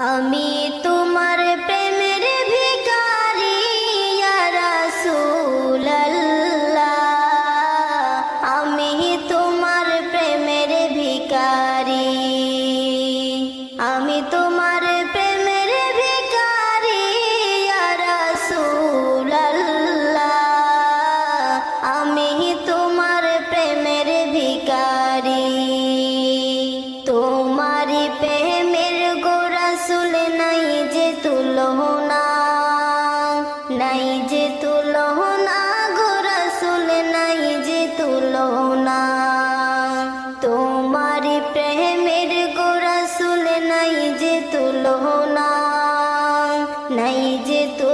আমি তোমার প্রেমের ভিখারি ইয়া রাসূলুল্লাহ, আমি তোমার প্রেমের ভিখারি, আমি তোমার প্রেমের ভিখারি ইয়া রাসূলুল্লাহ, আমি তোমার প্রেমের ভিখারি। তোমারি প্রেমের গো রাসূল নাই যে তুলনা, নাই যে তুলনা গো রাসূল নাই যে তুলনা। তোমারি প্রেমের গো রাসূল নাই যে তুলনা, নাই যে তুলনা।